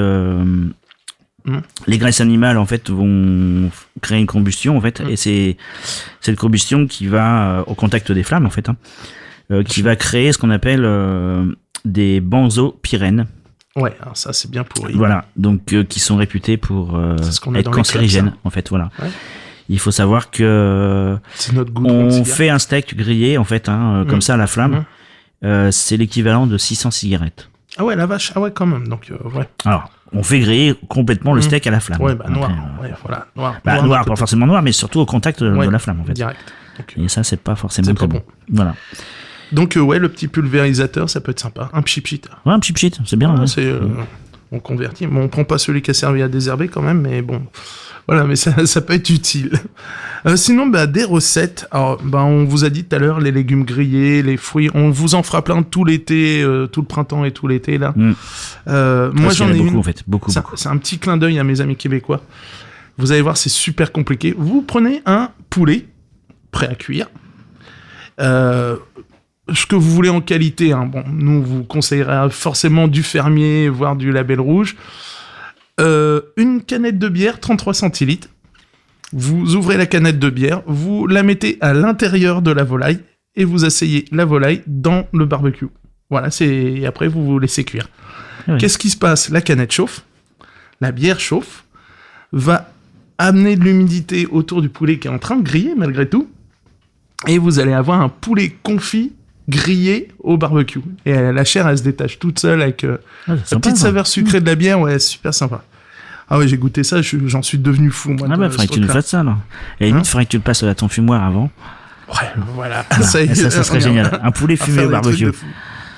les graisses animales en fait vont créer une combustion en fait, et c'est cette combustion qui va au contact des flammes en fait, qui va créer ce qu'on appelle des benzopyrènes. Ouais, alors ça c'est bien pourri. Voilà, donc qui sont réputés pour être cancérigènes en fait, voilà. Ouais. Il faut savoir que on fait un steak grillé en fait, comme ça à la flamme. C'est l'équivalent de 600 cigarettes. Ah ouais, la vache, ah ouais, quand même. Donc, ouais. Alors, on fait griller complètement le steak à la flamme. Ouais, bah noir. Ouais, voilà, noir, pas forcément noir, mais surtout au contact de la flamme, en fait. Direct. Donc, et ça, c'est pas forcément très bon. Voilà. Donc, ouais, le petit pulvérisateur, ça peut être sympa. Un pchit-pchit. Ouais, un pchit-pchit, c'est bien. Ouais, c'est, on convertit. Bon, on prend pas celui qui a servi à désherber quand même, mais bon. Voilà, mais ça peut être utile. Sinon, des recettes. Alors, on vous a dit tout à l'heure, les légumes grillés, les fruits. On vous en fera plein tout l'été, tout le printemps et tout l'été, là. Moi, j'en ai beaucoup, une. En fait. Beaucoup. C'est un petit clin d'œil à mes amis québécois. Vous allez voir, c'est super compliqué. Vous prenez un poulet prêt à cuire. Ce que vous voulez en qualité. Hein. Bon, nous, on vous conseillera forcément du fermier, voire du label rouge. Une canette de bière, 33 centilitres. Vous ouvrez la canette de bière, vous la mettez à l'intérieur de la volaille et vous asseyez la volaille dans le barbecue. Voilà, et après vous vous laissez cuire. Oui. Qu'est-ce qui se passe ? La canette chauffe, la bière chauffe, va amener de l'humidité autour du poulet qui est en train de griller malgré tout, et vous allez avoir un poulet confit grillé au barbecue. Et la chair, elle se détache toute seule avec la petite saveur sucrée de la bière. Ouais, c'est super sympa. Ah ouais, j'ai goûté ça, j'en suis devenu fou. Moi, faudrait que tu nous fasses ça, là. Et il faudrait que tu le passes à ton fumoir avant. Ouais, voilà. Ça serait génial. Un poulet fumé au barbecue.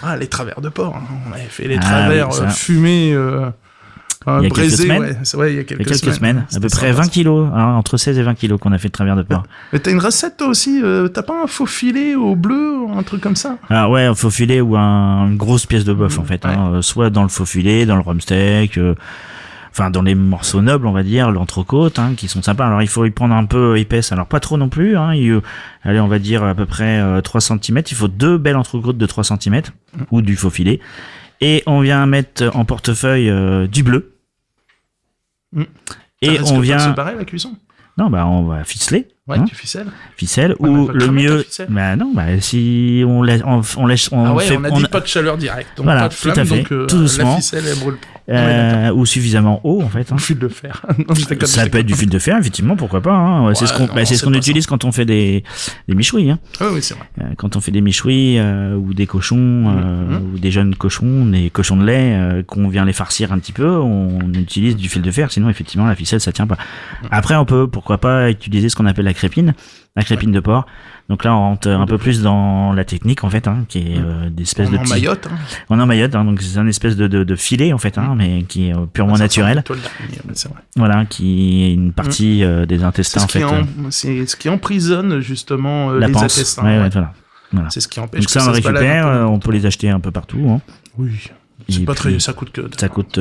Ah, les travers de porc. Hein. On avait fait les travers fumés... il y a braisé, quelques semaines. Il y a quelques semaines. À peu près 20 kilos, hein, entre 16 et 20 kilos qu'on a fait de travers de porc. Mais t'as une recette toi aussi, t'as pas un faux filet au bleu, un truc comme ça? Ah ouais, un faux filet ou une grosse pièce de bœuf en fait, hein, soit dans le faux filet, dans le rump steak, dans les morceaux nobles on va dire, l'entrecôte, hein, qui sont sympas. Alors il faut y prendre un peu épaisse, alors pas trop non plus, hein, allez on va dire à peu près 3 cm, il faut 2 belles entrecôtes de 3 cm, ou du faux filet. Et on vient mettre en portefeuille du bleu. Et on vient séparer la cuisson. Non, on va ficeler. Ouais, tu ficelles. Ficelle ou le mieux. Si on laisse, on a dit pas de chaleur directe, donc voilà, pas de flamme, tout à fait, donc tout doucement. La ficelle elle brûle pas. Ou suffisamment haut en fait. Du fil de fer. Ça peut être du fil de fer, effectivement, pourquoi pas. Hein. Ouais, c'est ce qu'on utilise quand on fait des michouilles. Hein. Oui, c'est vrai. Quand on fait des michouilles ou des cochons ou des jeunes cochons, des cochons de lait, qu'on vient les farcir un petit peu, on utilise du fil de fer. Sinon, effectivement, la ficelle ça tient pas. Après, on peut, pourquoi pas, utiliser ce qu'on appelle la crépine de porc. Donc là, on rentre un peu plus dans la technique, en fait, hein, qui est d'espèces de petits... maillotte. Hein. On est en maillotte, hein, donc c'est un espèce de filet, en fait, hein, mais qui est purement naturel. C'est vrai. Voilà, qui est une partie des intestins, en fait. C'est ce qui emprisonne, justement, les intestins. Ouais, voilà. C'est ce qui empêche donc ça, on le récupère, on peut les acheter un peu partout. Hein. Oui, c'est pas très... Ça coûte que... Ça coûte...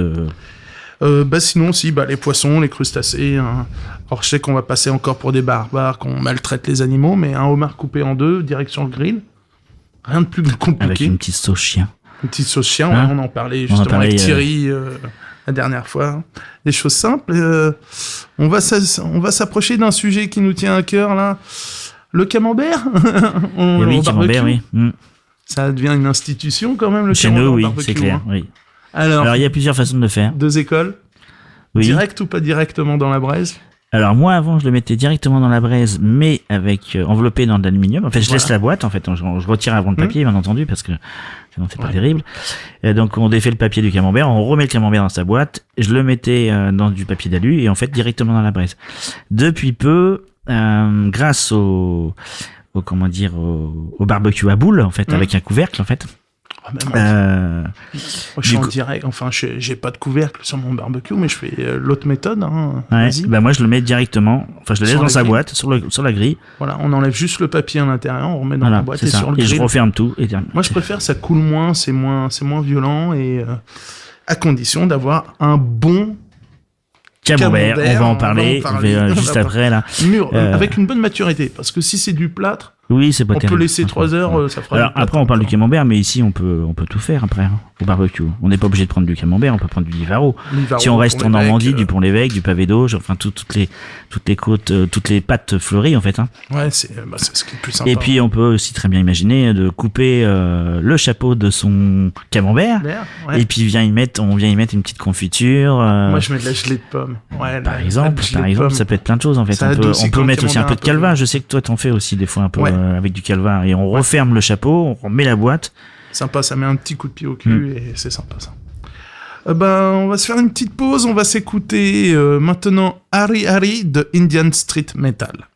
sinon aussi les poissons, les crustacés. Hein. Alors je sais qu'on va passer encore pour des barbares, qu'on maltraite les animaux, mais un homard coupé en 2, direction le grill. Rien de plus compliqué. Avec une petite sauce chien. Une petite sauce chien, on en parlait justement avec Thierry la dernière fois. Des choses simples. On va s'approcher d'un sujet qui nous tient à cœur là. Le camembert. Oui, camembert, oui. Ça devient une institution quand même, le chez camembert. Chez nous, oui, c'est clair. Hein. Oui. Alors, il y a plusieurs façons de le faire. 2 écoles. Oui. Direct ou pas directement dans la braise? Alors moi avant je le mettais directement dans la braise mais avec enveloppé dans de l'aluminium. En fait je laisse la boîte en fait, je retire avant le papier bien entendu parce que sinon c'est pas terrible. Et donc on défait le papier du camembert, on remet le camembert dans sa boîte, je le mettais dans du papier d'alu et en fait directement dans la braise. Depuis peu grâce au barbecue à boules en fait avec un couvercle en fait. Moi, je suis en direct, j'ai pas de couvercle sur mon barbecue, mais je fais l'autre méthode. Hein. Ouais, moi je le mets directement, je le laisse dans sa boîte, sur la grille. Voilà, on enlève juste le papier à l'intérieur, on remet dans la boîte et sur le grill. Et je referme tout. Moi je préfère, ça coule moins, c'est moins violent et à condition d'avoir un bon camembert. On va en parler juste après là. Avec une bonne maturité, parce que si c'est du plâtre, oui, c'est pas terrible. On peut laisser 3 heures, ça fera. Alors après, on parle du camembert, mais ici, on peut tout faire après au barbecue. On n'est pas obligé de prendre du camembert, on peut prendre du Livaro. Si on reste en Normandie, du Pont-l'Évêque, du Pavé d'Auge, toutes les côtes, toutes les pâtes fleuries en fait. Hein. Ouais, c'est ce qui est plus sympa. Et puis on peut aussi très bien imaginer de couper le chapeau de son camembert, et puis on vient y mettre une petite confiture. Moi, je mets de la gelée de pomme. Ouais, par exemple, ça peut être plein de choses en fait. On peut mettre aussi un peu de calva. Je sais que toi t'en fais aussi des fois un peu. Avec du calva et on referme le chapeau, on remet la boîte Sympa, ça met un petit coup de pied au cul et c'est sympa ça. On va se faire une petite pause, on va s'écouter maintenant Hari Hari de Indian Street Metal.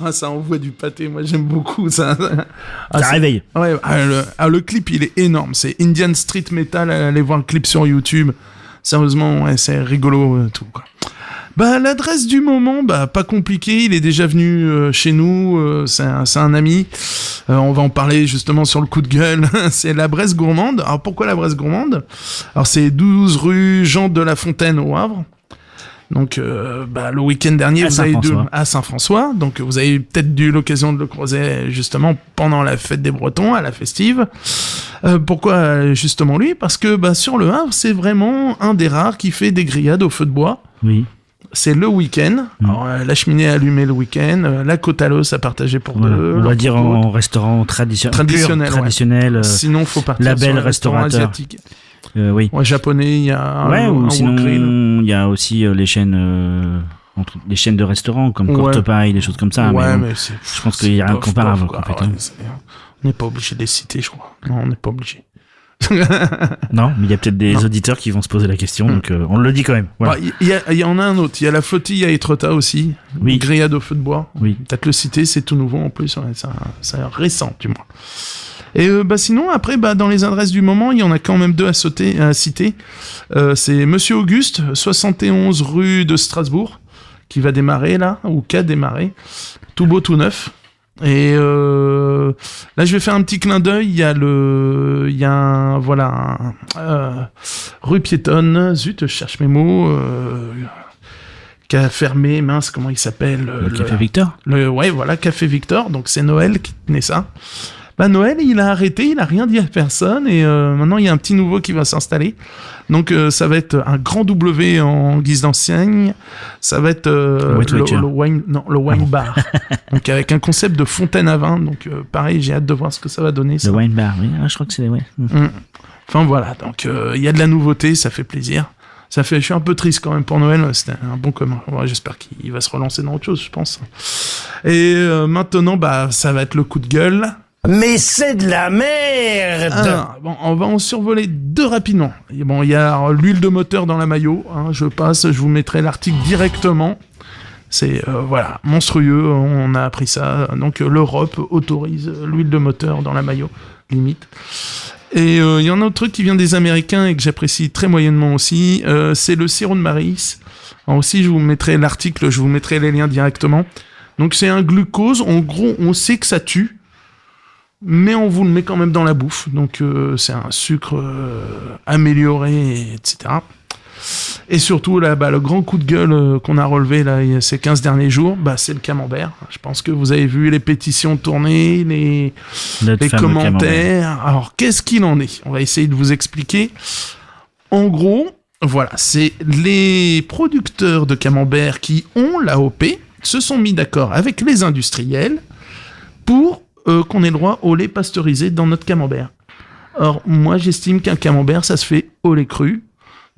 Ah, ça envoie du pâté, moi j'aime beaucoup ça. Ça réveille. Ouais, le clip il est énorme, c'est Indian Street Metal, allez voir le clip sur YouTube. Sérieusement, ouais, c'est rigolo tout quoi. Bah l'adresse du moment, bah pas compliqué, il est déjà venu chez nous, c'est un ami. On va en parler justement sur le coup de gueule. C'est la Bresse Gourmande. Alors pourquoi la Bresse Gourmande ? Alors c'est 12 rue Jean de la Fontaine au Havre. Donc, le week-end dernier, à Saint-François. Donc, vous avez peut-être eu l'occasion de le croiser justement pendant la fête des Bretons, à la festive. Pourquoi justement lui ? Parce que sur le Havre, c'est vraiment un des rares qui fait des grillades au feu de bois. Oui. C'est le week-end. Alors, la cheminée allumée le week-end, la côte à l'os à partager pour deux. On va dire en restaurant traditionnel. Sinon, faut partir label sur un restaurant restaurateur asiatique. Oui. Ouais, japonais, il y a un sinon, grill. Il y a aussi les chaînes de restaurants comme Courtepaille, des choses comme ça. Ouais, mais je pense qu'il y a rien de comparable. On n'est pas obligé de les citer, je crois. Non, on n'est pas obligé. Non, mais il y a peut-être des auditeurs qui vont se poser la question, donc on le dit quand même. Voilà. Il y en a un autre. Il y a la flottille à Étretat aussi. Oui. Grillade au feu de bois. Oui. Peut-être le citer, c'est tout nouveau en plus. C'est récent, du moins. Et sinon, après, dans les adresses du moment, il y en a quand même deux à citer. C'est Monsieur Auguste, 71 rue de Strasbourg, qui va démarrer là, ou qui a démarré. Tout beau, tout neuf. Et là, je vais faire un petit clin d'œil. Il y a rue piétonne. Zut, je cherche mes mots. Qui a fermé, comment il s'appelle le Café Victor. Café Victor. Donc c'est Noël qui tenait ça. Noël, il a arrêté, il a rien dit à personne et maintenant il y a un petit nouveau qui va s'installer. Donc ça va être un grand W en guise d'enseigne. Ça va être le wine bar. Donc avec un concept de fontaine à vin. Donc pareil, j'ai hâte de voir ce que ça va donner. Ça. Le wine bar, oui, je crois que c'est Enfin voilà, donc il y a de la nouveauté, ça fait plaisir. Je suis un peu triste quand même pour Noël, c'était un bon commun. Ouais, j'espère qu'il va se relancer dans autre chose, je pense. Et maintenant, ça va être le coup de gueule. Mais c'est de la merde. Alors, on va en survoler deux rapidement. Et il y a l'huile de moteur dans la maillot. Je vous mettrai l'article directement. C'est monstrueux, on a appris ça. Donc l'Europe autorise l'huile de moteur dans la maillot, limite. Et il y en a un autre truc qui vient des Américains et que j'apprécie très moyennement aussi, c'est le sirop de maïs. Alors aussi, je vous mettrai l'article, je vous mettrai les liens directement. Donc c'est un glucose, en gros, on sait que ça tue, mais on vous le met quand même dans la bouffe. Donc c'est un sucre amélioré, etc. Et surtout, là, le grand coup de gueule qu'on a relevé là, ces 15 derniers jours, c'est le camembert. Je pense que vous avez vu les pétitions tourner, les commentaires. Camembert. Alors, qu'est-ce qu'il en est ? On va essayer de vous expliquer. En gros, c'est les producteurs de camembert qui ont l'AOP se sont mis d'accord avec les industriels pour qu'on ait le droit au lait pasteurisé dans notre camembert. Or, moi, j'estime qu'un camembert, ça se fait au lait cru.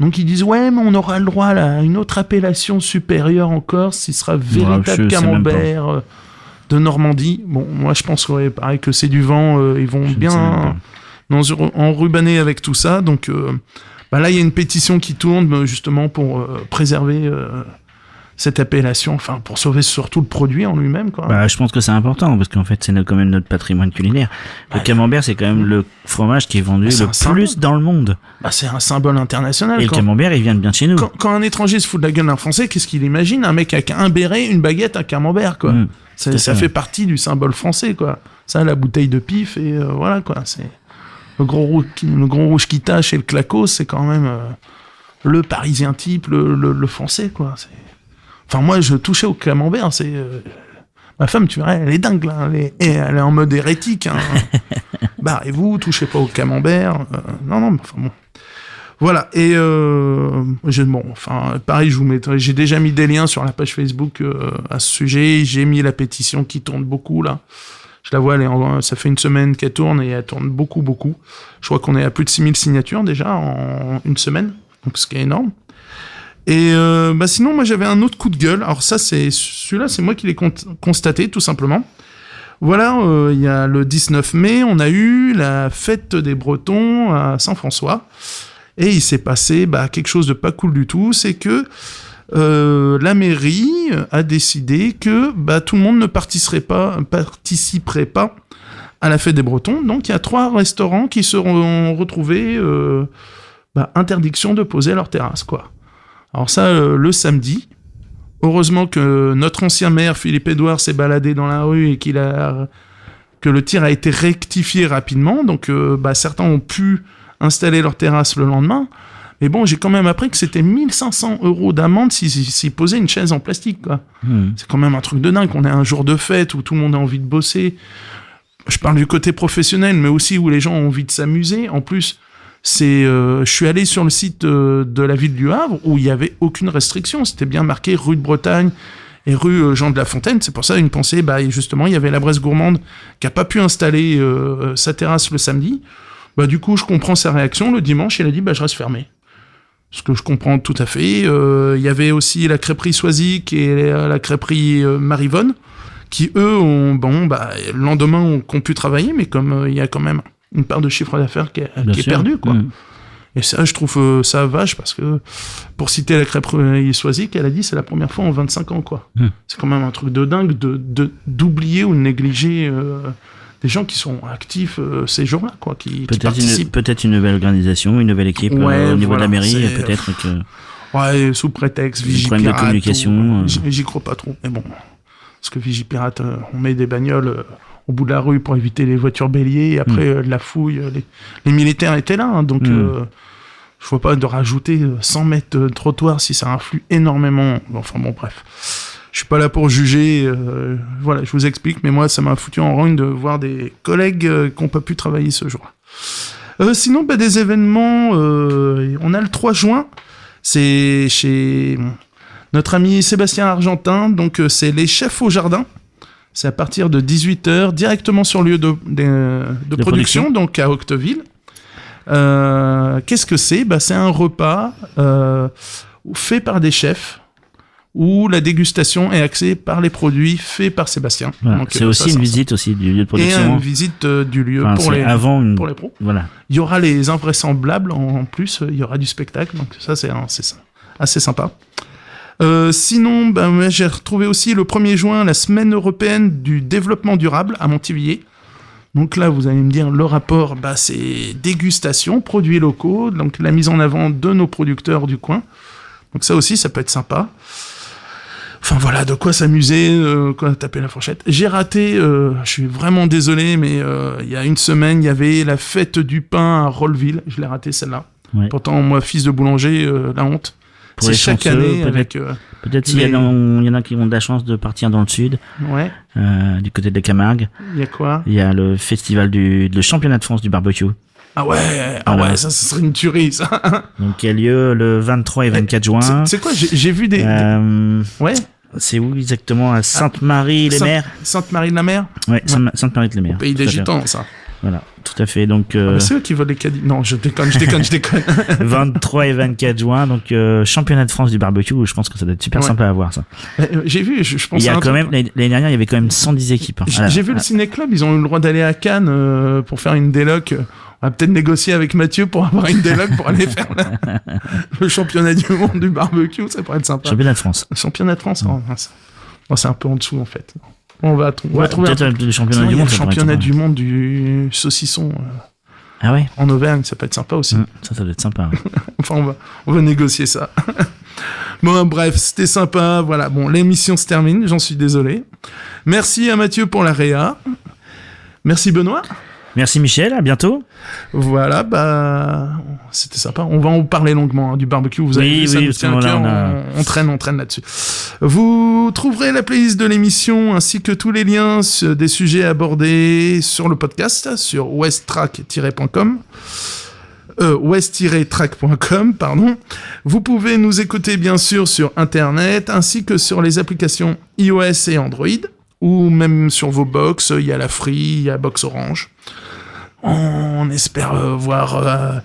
Donc ils disent mais on aura le droit à une autre appellation supérieure encore, ce sera véritable camembert de Normandie. Bon, moi je pense pareil que c'est du vent, ils vont bien enrubaner avec tout ça. Donc là il y a une pétition qui tourne justement pour préserver cette appellation, enfin pour sauver surtout le produit en lui-même, quoi. Je pense que c'est important parce qu'en fait c'est quand même notre patrimoine culinaire. Le camembert c'est quand même le fromage qui est vendu le plus dans le monde. C'est un symbole international. Et le camembert il vient de bien de chez nous. Quand un étranger se fout de la gueule d'un Français, qu'est-ce qu'il imagine ? Un mec avec un béret, une baguette, un camembert, quoi. Ça fait partie du symbole français, quoi. Ça, la bouteille de pif et voilà, quoi. C'est le gros rouge qui tâche et le claco, c'est quand même le parisien type, le français, quoi. Enfin, moi, je touchais au camembert, ma femme, tu verrais, elle est dingue, là. Elle est en mode hérétique, hein. Barrez-vous, touchez pas au camembert. Non, enfin bon. Voilà, et pareil, je vous mettrai, j'ai déjà mis des liens sur la page Facebook à ce sujet, j'ai mis la pétition qui tourne beaucoup, là. Je la vois, ça fait une semaine qu'elle tourne, et elle tourne beaucoup. Je crois qu'on est à plus de 6000 signatures, déjà, en une semaine, donc ce qui est énorme. Et sinon, moi, j'avais un autre coup de gueule. Alors celui-là, c'est moi qui l'ai constaté, tout simplement. Voilà, il y a le 19 mai, on a eu la fête des Bretons à Saint-François. Et il s'est passé quelque chose de pas cool du tout, c'est que la mairie a décidé que tout le monde ne participerait pas à la fête des Bretons. Donc il y a 3 restaurants qui seront retrouvés interdiction de poser leur terrasse, quoi. Alors ça, le samedi, heureusement que notre ancien maire, Philippe Édouard, s'est baladé dans la rue et que le tir a été rectifié rapidement. Donc certains ont pu installer leur terrasse le lendemain. Mais bon, j'ai quand même appris que c'était 1500 € d'amende s'ils posaient une chaise en plastique, quoi. C'est quand même un truc de dingue. On est un jour de fête où tout le monde a envie de bosser. Je parle du côté professionnel, mais aussi où les gens ont envie de s'amuser. En plus, je suis allé sur le site de la ville du Havre où il y avait aucune restriction. C'était bien marqué rue de Bretagne et rue Jean de La Fontaine. C'est pour ça une pensée, justement, il y avait la Bresse Gourmande qui a pas pu installer sa terrasse le samedi. Du coup, je comprends sa réaction. Le dimanche, il a dit, je reste fermé. Ce que je comprends tout à fait. Il y avait aussi la crêperie Soisic et la crêperie Marivonne qui, eux, le lendemain, ont pu travailler, mais comme il y a quand même une part de chiffre d'affaires qui est perdue, quoi. Et ça, je trouve ça vache, parce que, pour citer la crêperie Soisic, elle a dit, c'est la première fois en 25 ans, quoi. C'est quand même un truc de dingue d'oublier ou de négliger des gens qui sont actifs ces jours-là, quoi, qui participent. Peut-être une nouvelle organisation, une nouvelle équipe au niveau de la mairie, peut-être que... Ouais, sous prétexte, Vigipirate. Problème de communication. J'y crois pas trop, mais bon... Parce que Vigipirate, on met des bagnoles au bout de la rue pour éviter les voitures béliers, et après la fouille, les militaires étaient là, donc je vois pas de rajouter 100 mètres de trottoir si ça influe énormément. Enfin bon, bref. Je suis pas là pour juger, voilà, je vous explique, mais moi ça m'a foutu en rogne de voir des collègues qui n'ont pas pu travailler ce jour-là. Sinon, des événements, on a le 3 juin, c'est chez... notre ami Sébastien Argentin, donc c'est les chefs au jardin. C'est à partir de 18h, directement sur le lieu de production, donc à Octeville. Qu'est-ce que c'est ? C'est un repas fait par des chefs, où la dégustation est axée par les produits faits par Sébastien. Voilà. Donc, c'est aussi une visite aussi du lieu de production. Et une visite du lieu pour les pros. Voilà. Il y aura les invraisemblables en plus, il y aura du spectacle, donc ça c'est assez sympa. Sinon, j'ai retrouvé aussi le 1er juin la semaine européenne du développement durable à Montivilliers. Donc là, vous allez me dire, le rapport, c'est dégustation, produits locaux, donc la mise en avant de nos producteurs du coin. Donc ça aussi, ça peut être sympa. Enfin voilà, de quoi s'amuser, quoi taper la fourchette. J'ai raté, je suis vraiment désolé, mais il y a une semaine, il y avait la fête du pain à Rolleville. Je l'ai raté celle-là. Ouais. Pourtant, moi, fils de boulanger, la honte. Pour c'est chaque année avec... peut-être s'il y en a qui ont de la chance de partir dans le sud, du côté de la Camargue. Il y a quoi ? Il y a le festival le championnat de France du barbecue. Ah ouais, ça serait une tuerie, ça. Donc, il y a lieu le 23 et 24 juin. C'est quoi ? J'ai vu des... Ouais. C'est où exactement ? À Sainte-Marie-les-Mers. Sainte-Marie-de-la-Mer ? Ouais, Sainte-Marie-de-la-Mer. Au pays des Gitans, ça. Voilà, tout à fait. Donc, c'est eux qui volent les caddies. Non, je déconne. 23 et 24 juin, donc championnat de France du barbecue. Je pense que ça doit être super sympa à voir, ça. J'ai vu, je pense. Il y a quand même l'année dernière, il y avait quand même 110 équipes. J'ai vu le Ciné-Club, ils ont eu le droit d'aller à Cannes pour faire une déloc. On va peut-être négocier avec Mathieu pour avoir une déloc pour aller faire le championnat du monde du barbecue. Ça pourrait être sympa. Championnat de France. Championnat de France. C'est un peu en dessous, en fait. On va trouver peut-être le championnat du monde. Le championnat du monde du saucisson. Ah ouais. En Auvergne, ça peut être sympa aussi. Ça doit être sympa. Ouais. Enfin, on va négocier ça. Bon, bref, c'était sympa. Voilà. Bon, l'émission se termine. J'en suis désolé. Merci à Mathieu pour la réa. Merci Benoît. Merci Michel, à bientôt. Voilà, c'était sympa. On va en parler longuement du barbecue. Vous avez vu, ça nous tient à cœur. On traîne là-dessus. Vous trouverez la playlist de l'émission ainsi que tous les liens des sujets abordés sur le podcast sur west-track.com. west-track.com, pardon. Vous pouvez nous écouter bien sûr sur Internet ainsi que sur les applications iOS et Android. Ou même sur vos box, il y a la Free, il y a Box Orange. On espère voir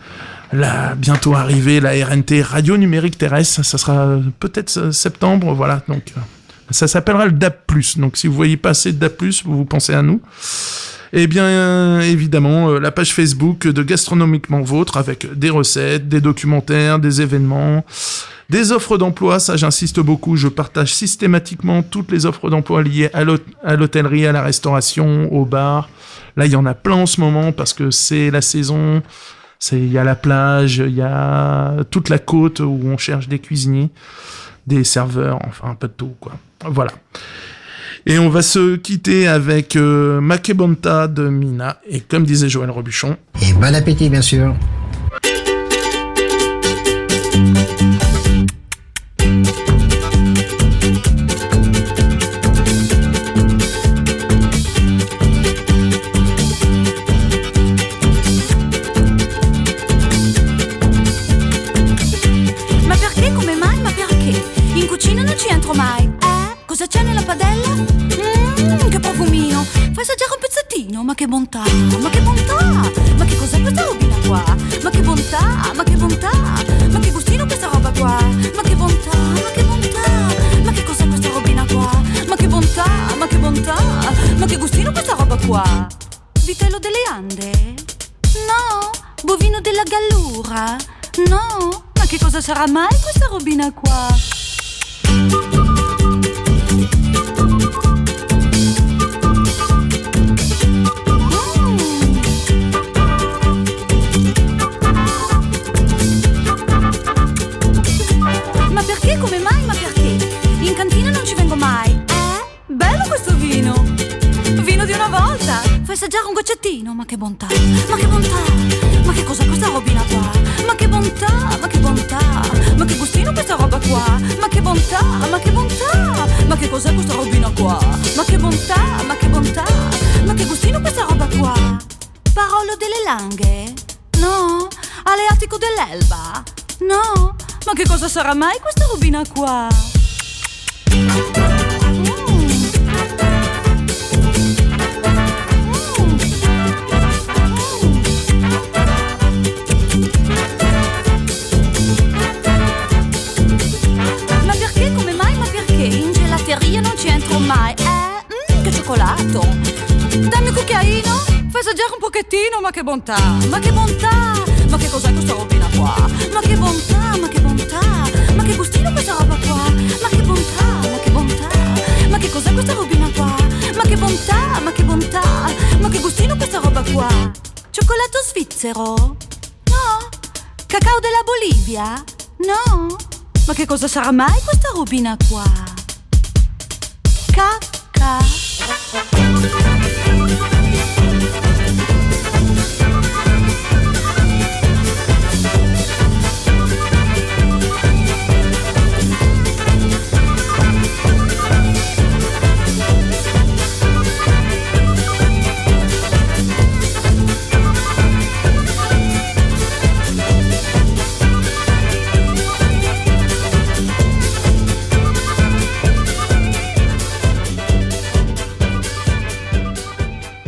bientôt arriver la RNT, Radio Numérique Terrestre. Ça sera peut-être septembre, voilà. Donc, ça s'appellera le DAB+. Donc, si vous voyez passer DAB+, vous pensez à nous. Et bien, évidemment, la page Facebook de Gastronomiquement Vôtre avec des recettes, des documentaires, des événements... Des offres d'emploi, ça j'insiste beaucoup, je partage systématiquement toutes les offres d'emploi liées à l'hôtellerie, à la restauration, au bar. Là, il y en a plein en ce moment parce que c'est la saison, il y a la plage, il y a toute la côte où on cherche des cuisiniers, des serveurs, enfin un peu de tout, quoi. Voilà. Et on va se quitter avec Makebonta de Mina, et comme disait Joël Robuchon... Et bon appétit, bien sûr. entro mai. Cosa c'è nella padella? Che profumino. Fai assaggiare un pezzettino. Ma che bontà, ma che bontà. Ma che cos'è questa robina qua? Ma che bontà, ma che bontà. Ma che gustino questa roba qua? Ma che bontà, ma che bontà. Ma che cos'è questa robina qua? Ma che bontà, ma che bontà. Ma che gustino questa roba qua? Vitello delle Ande? No. Bovino della Gallura? No. Ma che cosa sarà mai questa robina qua? Ma perché? Come mai? Ma perché? In cantina non ci vengo mai. Bello questo vino. Vino di una volta. Fai assaggiare un goccettino. Ma che bontà. Ma che bontà. Ma che cos'è questa robina qua? Ma che bontà. Ma che bontà. Ma che gustino questa roba qua? Ma che bontà. Ma che bontà. Ma che cos'è questa robina qua? Ma che bontà. Ma che bontà. Ma che gustino questa roba qua? Parolo delle Langhe? No. Aleatico dell'Elba? No. Ma che cosa sarà mai questa robina qua? Ma perché? Come mai? Ma perché? In gelateria non ci entro mai. Che cioccolato. Dammi un cucchiaino. Fai assaggiare un pochettino. Ma che bontà. Ma che bontà. Ma che cos'è questa robina qua? Ma che bontà, ma che bontà. Ma che gustino questa roba qua? Ma che bontà, ma che bontà. Ma che cos'è questa robina qua? Ma che bontà, ma che bontà. Ma che gustino questa roba qua? Cioccolato svizzero? No. Cacao della Bolivia? No. Ma che cosa sarà mai questa robina qua? Cacca.